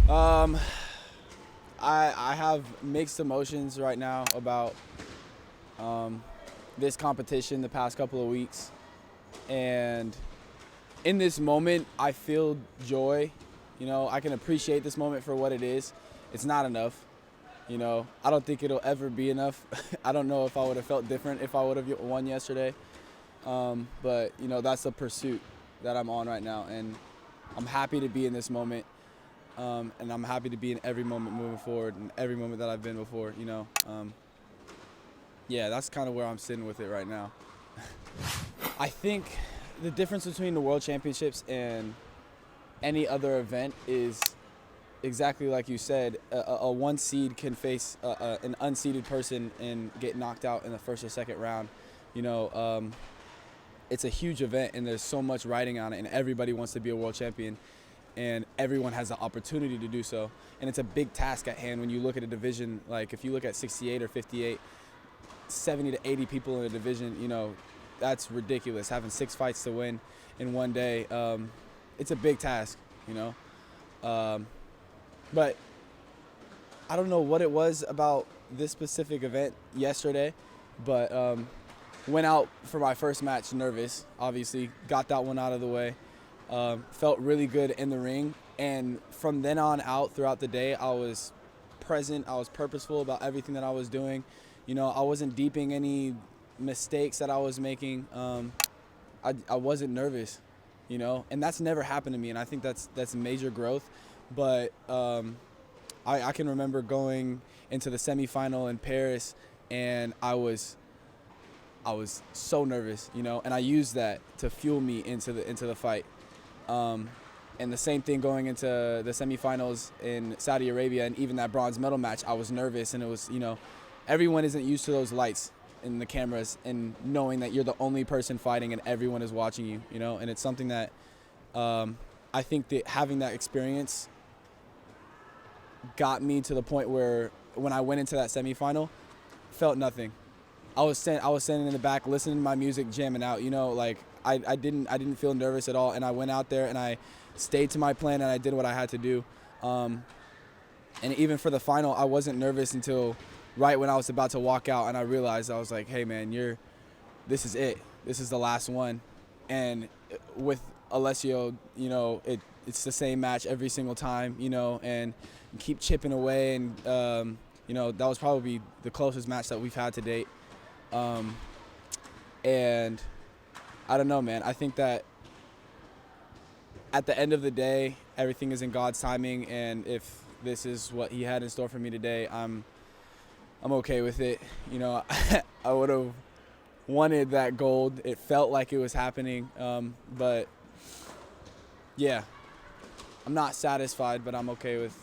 Um, I have mixed emotions right now about this competition the past couple of weeks. And in this moment, I feel joy. I can appreciate this moment for what it is. It's not enough. I don't think it'll ever be enough. I don't know if I would have felt different if I would have won yesterday. But, that's the pursuit that I'm on right now. And I'm happy to be in this moment. And I'm happy to be in every moment moving forward and every moment that I've been before, Yeah, that's kind of where I'm sitting with it right now. I think the difference between the World Championships and any other event is exactly like you said. A one seed can face an unseeded person and get knocked out in the first or second round. It's a huge event and there's so much riding on it, and everybody wants to be a world champion. And everyone has the opportunity to do so. And it's a big task at hand when you look at a division. Like if you look at 68 or 58, 70 to 80 people in a division, that's ridiculous. Having 6 fights to win in one day, it's a big task, But I don't know what it was about this specific event yesterday, but went out for my first match nervous, obviously, got that one out of the way. Felt really good in the ring, and from then on out throughout the day, I was present. I was purposeful about everything that I was doing. I wasn't deeping any mistakes that I was making. I wasn't nervous, and that's never happened to me, and I think that's major growth. But I can remember going into the semifinal in Paris, and I was so nervous, and I used that to fuel me into the fight. And the same thing going into the semifinals in Saudi Arabia, and even that bronze medal match, I was nervous, and it was, everyone isn't used to those lights and the cameras and knowing that you're the only person fighting and everyone is watching you, and it's something that I think that having that experience got me to the point where when I went into that semifinal, felt nothing. I was standing in the back listening to my music, jamming out, I didn't feel nervous at all, and I went out there and I stayed to my plan and I did what I had to do. And even for the final, I wasn't nervous until right when I was about to walk out, and I realized, I was like, hey man, this is it. This is the last one. And with Alessio, it's the same match every single time, and keep chipping away, and that was probably the closest match that we've had to date. And I don't know, man. I think that at the end of the day, everything is in God's timing, and if this is what He had in store for me today, I'm okay with it. I would have wanted that gold. It felt like it was happening, but yeah, I'm not satisfied, but I'm okay with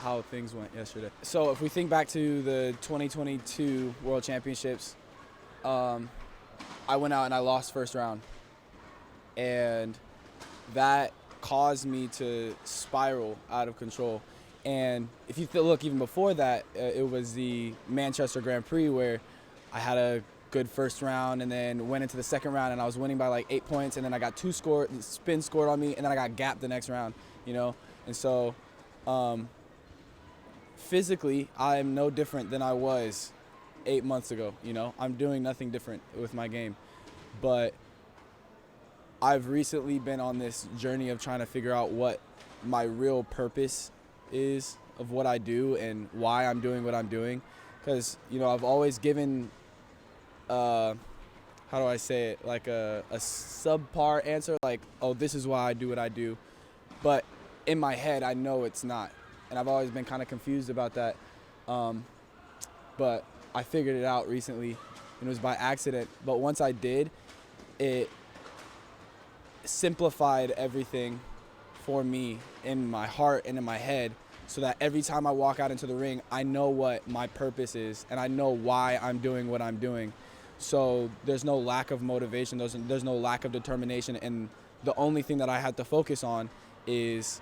how things went yesterday. So if we think back to the 2022 World Championships, I went out and I lost first round, and that caused me to spiral out of control. And if you look even before that, it was the Manchester Grand Prix where I had a good first round and then went into the second round and I was winning by like 8 points, and then I got spins scored on me, and then I got gapped the next round, And so physically, I'm no different than I was 8 months ago, I'm doing nothing different with my game. But I've recently been on this journey of trying to figure out what my real purpose is of what I do and why I'm doing what I'm doing. Because, I've always given, how do I say it, like a subpar answer, like, oh, this is why I do what I do. But in my head, I know it's not. And I've always been kind of confused about that. But I figured it out recently, and it was by accident. But once I did, it simplified everything for me in my heart and in my head, so that every time I walk out into the ring, I know what my purpose is, and I know why I'm doing what I'm doing. So there's no lack of motivation, there's no lack of determination, and the only thing that I have to focus on is,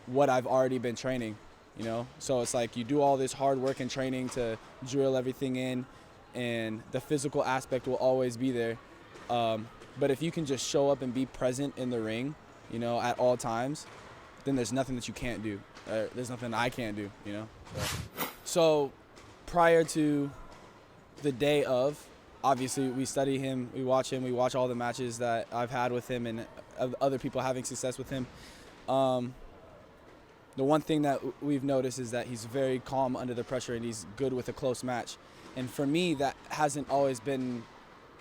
what I've already been training. So it's like you do all this hard work and training to drill everything in, and the physical aspect will always be there. But if you can just show up and be present in the ring, at all times, then there's nothing that you can't do. There's nothing I can't do, you know? So prior to the day of, obviously we study him, we watch all the matches that I've had with him and other people having success with him. The one thing that we've noticed is that he's very calm under the pressure and he's good with a close match. And for me, that hasn't always been,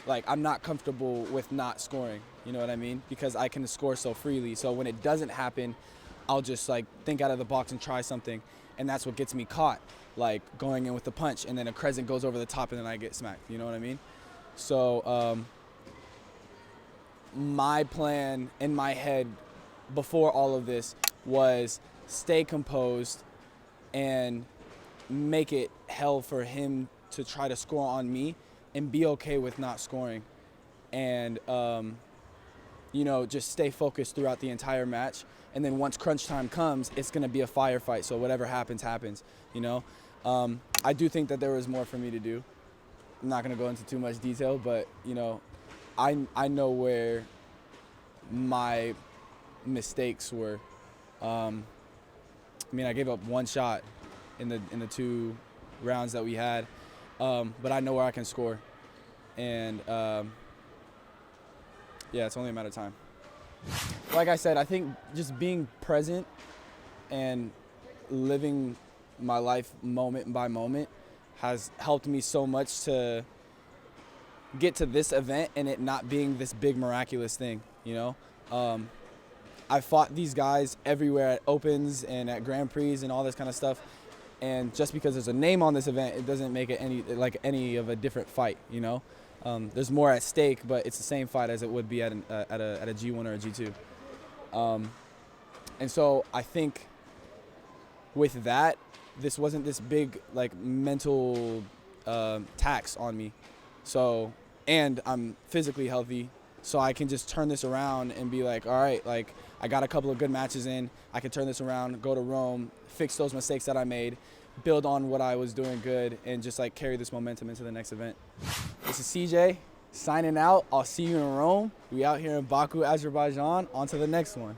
like, I'm not comfortable with not scoring, you know what I mean? Because I can score so freely. So when it doesn't happen, I'll just like think out of the box and try something. And that's what gets me caught, like going in with the punch and then a crescent goes over the top and then I get smacked, you know what I mean? So my plan in my head before all of this was stay composed and make it hell for him to try to score on me and be okay with not scoring. And, you know, just stay focused throughout the entire match. And then once crunch time comes, it's going to be a firefight. So whatever happens, happens, you know. I do think that there was more for me to do. I'm not going to go into too much detail, but, you know, I know where my mistakes were. I mean, I gave up one shot in the 2 rounds that we had, but I know where I can score. And, yeah, it's only a matter of time. Like I said, I think just being present and living my life moment by moment has helped me so much to get to this event and it not being this big miraculous thing, you know? I fought these guys everywhere at Opens and at Grand Prix and all this kind of stuff. And just because there's a name on this event, it doesn't make it any of a different fight, you know? There's more at stake, but it's the same fight as it would be at a G1 or a G2. And so I think with that, this wasn't this big like mental tax on me. So, and I'm physically healthy, so I can just turn this around and be like, all right, like I got a couple of good matches in, I can turn this around, go to Rome, fix those mistakes that I made, build on what I was doing good, and just like carry this momentum into the next event. This is CJ signing out. I'll see you in Rome. We out here in Baku, Azerbaijan. On to the next one.